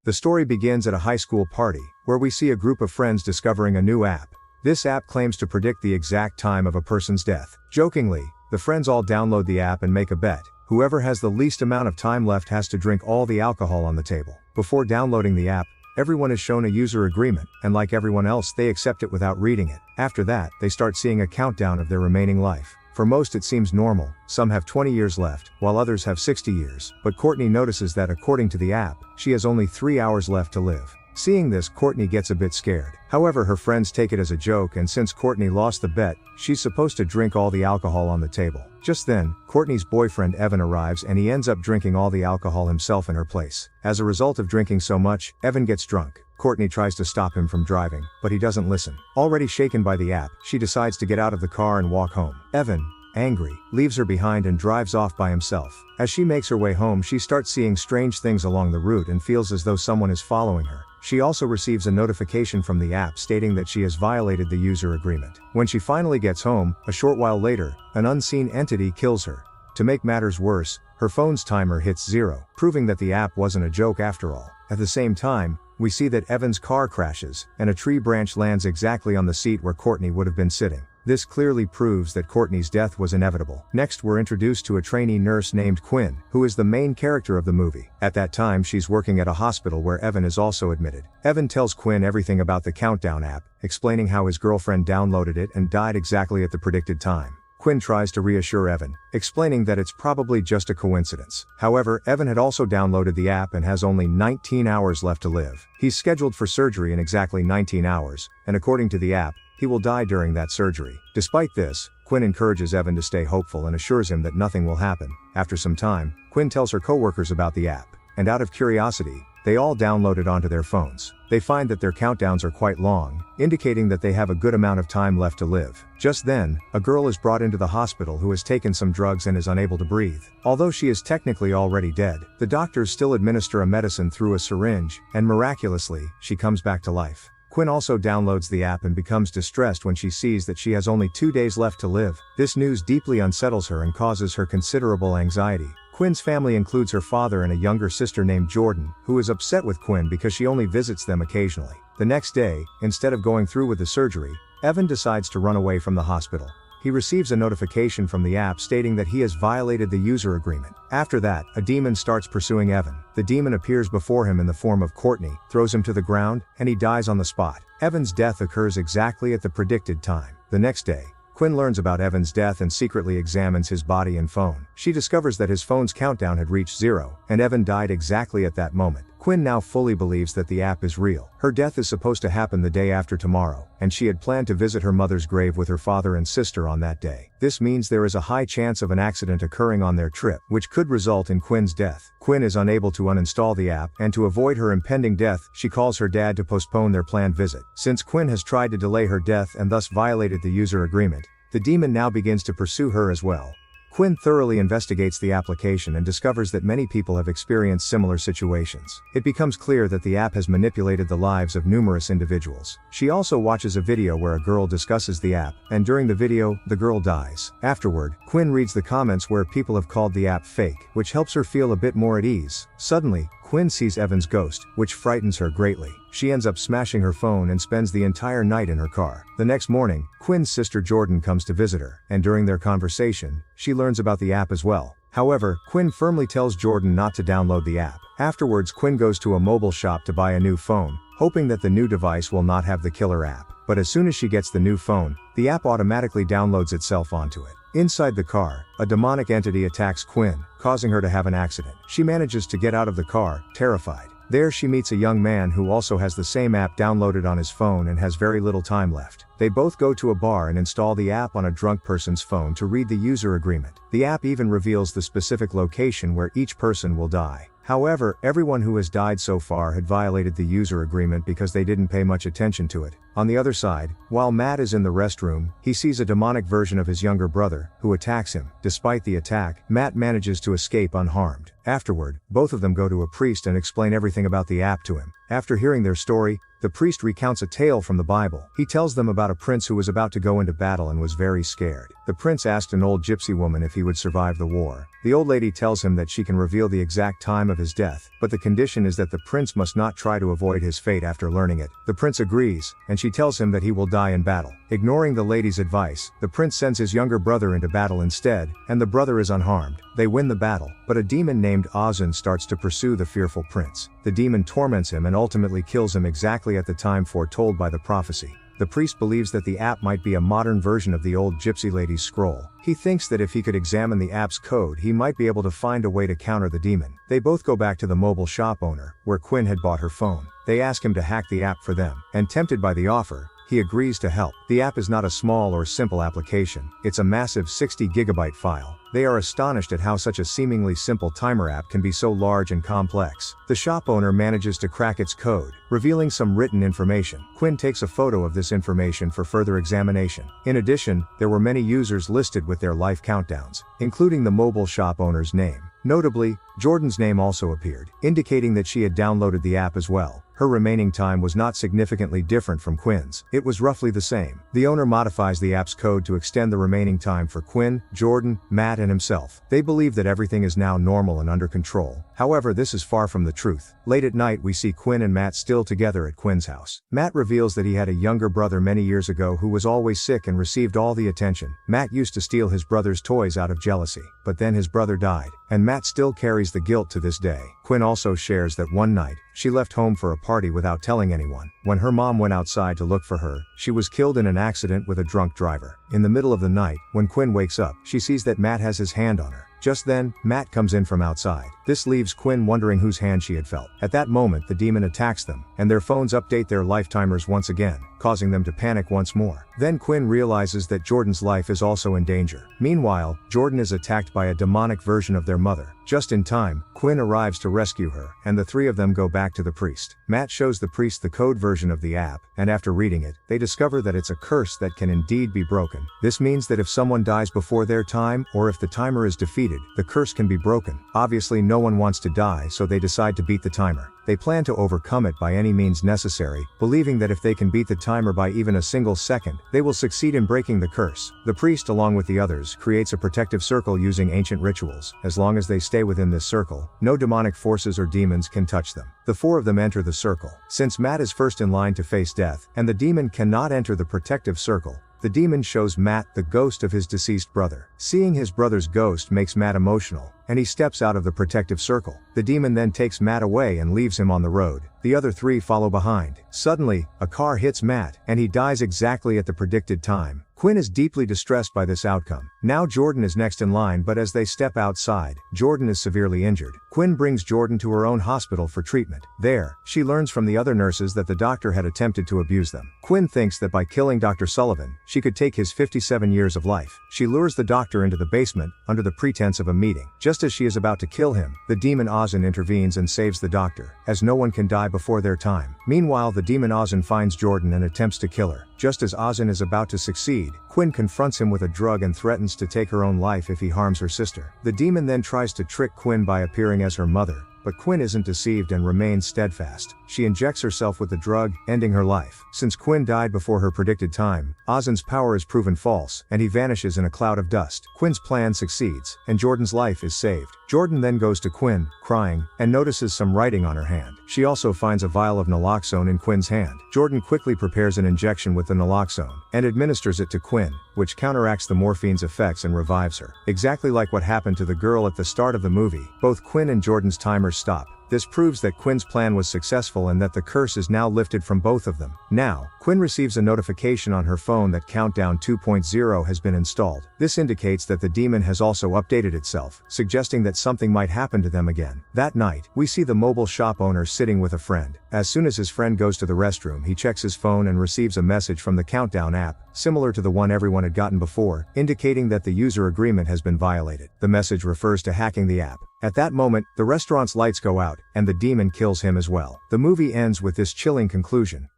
The story begins at a high school party, where we see a group of friends discovering a new app. This app claims to predict the exact time of a person's death. Jokingly, the friends all download the app and make a bet. Whoever has the least amount of time left has to drink all the alcohol on the table. Before downloading the app, everyone is shown a user agreement, and like everyone else, they accept it without reading it. After that, they start seeing a countdown of their remaining life. For most it seems normal, some have 20 years left, while others have 60 years. But Courtney notices that according to the app, she has only 3 hours left to live. Seeing this, Courtney gets a bit scared. However, her friends take it as a joke, and since Courtney lost the bet, she's supposed to drink all the alcohol on the table. Just then, Courtney's boyfriend Evan arrives and he ends up drinking all the alcohol himself in her place. As a result of drinking so much, Evan gets drunk. Courtney tries to stop him from driving, but he doesn't listen. Already shaken by the app, she decides to get out of the car and walk home. Evan, angry, leaves her behind and drives off by himself. As she makes her way home, she starts seeing strange things along the route and feels as though someone is following her. She also receives a notification from the app stating that she has violated the user agreement. When she finally gets home, a short while later, an unseen entity kills her. To make matters worse, her phone's timer hits 0, proving that the app wasn't a joke after all. At the same time, we see that Evan's car crashes, and a tree branch lands exactly on the seat where Courtney would have been sitting. This clearly proves that Courtney's death was inevitable. Next, we're introduced to a trainee nurse named Quinn, who is the main character of the movie. At that time, she's working at a hospital where Evan is also admitted. Evan tells Quinn everything about the Countdown app, explaining how his girlfriend downloaded it and died exactly at the predicted time. Quinn tries to reassure Evan, explaining that it's probably just a coincidence. However, Evan had also downloaded the app and has only 19 hours left to live. He's scheduled for surgery in exactly 19 hours, and according to the app, he will die during that surgery. Despite this, Quinn encourages Evan to stay hopeful and assures him that nothing will happen. After some time, Quinn tells her coworkers about the app, and out of curiosity, they all download it onto their phones. They find that their countdowns are quite long, indicating that they have a good amount of time left to live. Just then, a girl is brought into the hospital who has taken some drugs and is unable to breathe. Although she is technically already dead, the doctors still administer a medicine through a syringe, and miraculously, she comes back to life. Quinn also downloads the app and becomes distressed when she sees that she has only 2 days left to live. This news deeply unsettles her and causes her considerable anxiety. Quinn's family includes her father and a younger sister named Jordan, who is upset with Quinn because she only visits them occasionally. The next day, instead of going through with the surgery, Evan decides to run away from the hospital. He receives a notification from the app stating that he has violated the user agreement. After that, a demon starts pursuing Evan. The demon appears before him in the form of Courtney, throws him to the ground, and he dies on the spot. Evan's death occurs exactly at the predicted time. The next day, Quinn learns about Evan's death and secretly examines his body and phone. She discovers that his phone's countdown had reached 0, and Evan died exactly at that moment. Quinn now fully believes that the app is real. Her death is supposed to happen the day after tomorrow, and she had planned to visit her mother's grave with her father and sister on that day. This means there is a high chance of an accident occurring on their trip, which could result in Quinn's death. Quinn is unable to uninstall the app, and to avoid her impending death, she calls her dad to postpone their planned visit. Since Quinn has tried to delay her death and thus violated the user agreement, the demon now begins to pursue her as well. Quinn thoroughly investigates the application and discovers that many people have experienced similar situations. It becomes clear that the app has manipulated the lives of numerous individuals. She also watches a video where a girl discusses the app, and during the video, the girl dies. Afterward, Quinn reads the comments where people have called the app fake, which helps her feel a bit more at ease. Suddenly, Quinn sees Evan's ghost, which frightens her greatly. She ends up smashing her phone and spends the entire night in her car. The next morning, Quinn's sister Jordan comes to visit her, and during their conversation, she learns about the app as well. However, Quinn firmly tells Jordan not to download the app. Afterwards, Quinn goes to a mobile shop to buy a new phone, hoping that the new device will not have the killer app. But as soon as she gets the new phone, the app automatically downloads itself onto it. Inside the car, a demonic entity attacks Quinn, causing her to have an accident. She manages to get out of the car, terrified. There she meets a young man who also has the same app downloaded on his phone and has very little time left. They both go to a bar and install the app on a drunk person's phone to read the user agreement. The app even reveals the specific location where each person will die. However, everyone who has died so far had violated the user agreement because they didn't pay much attention to it. On the other side, while Matt is in the restroom, he sees a demonic version of his younger brother, who attacks him. Despite the attack, Matt manages to escape unharmed. Afterward, both of them go to a priest and explain everything about the app to him. After hearing their story, The priest recounts a tale from the Bible. He tells them about a prince who was about to go into battle and was very scared. The prince asked an old gypsy woman if he would survive the war. The old lady tells him that she can reveal the exact time of his death, but the condition is that the prince must not try to avoid his fate after learning it. The prince agrees, and she tells him that he will die in battle. Ignoring the lady's advice, the prince sends his younger brother into battle instead, and the brother is unharmed. They win the battle, but a demon named Ozun starts to pursue the fearful prince. The demon torments him and ultimately kills him exactly at the time foretold by the prophecy. The priest believes that the app might be a modern version of the old gypsy lady's scroll. He thinks that if he could examine the app's code, he might be able to find a way to counter the demon. They both go back to the mobile shop owner, where Quinn had bought her phone. They ask him to hack the app for them, and tempted by the offer, he agrees to help. The app is not a small or simple application, it's a massive 60 gigabyte file. They are astonished at how such a seemingly simple timer app can be so large and complex. The shop owner manages to crack its code, revealing some written information. Quinn takes a photo of this information for further examination. In addition, there were many users listed with their life countdowns, including the mobile shop owner's name. Notably, Jordan's name also appeared, indicating that she had downloaded the app as well. Her remaining time was not significantly different from Quinn's. It was roughly the same. The owner modifies the app's code to extend the remaining time for Quinn, Jordan, Matt and himself. They believe that everything is now normal and under control. However, this is far from the truth. Late at night we see Quinn and Matt still together at Quinn's house. Matt reveals that he had a younger brother many years ago who was always sick and received all the attention. Matt used to steal his brother's toys out of jealousy, but then his brother died, and Matt still carries the guilt to this day. Quinn also shares that one night, she left home for a party without telling anyone. When her mom went outside to look for her, she was killed in an accident with a drunk driver. In the middle of the night, when Quinn wakes up, she sees that Matt has his hand on her. Just then, Matt comes in from outside. This leaves Quinn wondering whose hand she had felt. At that moment the demon attacks them, and their phones update their life timers once again, causing them to panic once more. Then Quinn realizes that Jordan's life is also in danger. Meanwhile, Jordan is attacked by a demonic version of their mother. Just in time, Quinn arrives to rescue her, and the three of them go back to the priest. Matt shows the priest the code version of the app, and after reading it, they discover that it's a curse that can indeed be broken. This means that if someone dies before their time, or if the timer is defeated, the curse can be broken. Obviously no one wants to die, so they decide to beat the timer. They plan to overcome it by any means necessary, believing that if they can beat the timer by even a single second, they will succeed in breaking the curse. The priest, along with the others, creates a protective circle using ancient rituals. As long as they stay within this circle, no demonic forces or demons can touch them. The four of them enter the circle. Since Matt is first in line to face death, and the demon cannot enter the protective circle, the demon shows Matt the ghost of his deceased brother. Seeing his brother's ghost makes Matt emotional, and he steps out of the protective circle. The demon then takes Matt away and leaves him on the road. The other three follow behind. Suddenly, a car hits Matt, and he dies exactly at the predicted time. Quinn is deeply distressed by this outcome. Now Jordan is next in line, but as they step outside, Jordan is severely injured. Quinn brings Jordan to her own hospital for treatment. There, she learns from the other nurses that the doctor had attempted to abuse them. Quinn thinks that by killing Dr. Sullivan, she could take his 57 years of life. She lures the doctor into the basement, under the pretense of a meeting. Just as she is about to kill him, the demon Ozun intervenes and saves the doctor, as no one can die before their time. Meanwhile, the demon Ozun finds Jordan and attempts to kill her. Just as Ozun is about to succeed, Quinn confronts him with a drug and threatens to take her own life if he harms her sister. The demon then tries to trick Quinn by appearing as her mother, but Quinn isn't deceived and remains steadfast. She injects herself with the drug, ending her life. Since Quinn died before her predicted time, Ozun's power is proven false, and he vanishes in a cloud of dust. Quinn's plan succeeds, and Jordan's life is saved. Jordan then goes to Quinn, crying, and notices some writing on her hand. She also finds a vial of naloxone in Quinn's hand. Jordan quickly prepares an injection with the naloxone, and administers it to Quinn, which counteracts the morphine's effects and revives her. Exactly like what happened to the girl at the start of the movie, both Quinn and Jordan's timers stop. This proves that Quinn's plan was successful and that the curse is now lifted from both of them. Now, Quinn receives a notification on her phone that Countdown 2.0 has been installed. This indicates that the demon has also updated itself, suggesting that something might happen to them again. That night, we see the mobile shop owner sitting with a friend. As soon as his friend goes to the restroom, he checks his phone and receives a message from the Countdown app, similar to the one everyone had gotten before, indicating that the user agreement has been violated. The message refers to hacking the app. At that moment, the restaurant's lights go out, and the demon kills him as well. The movie ends with this chilling conclusion.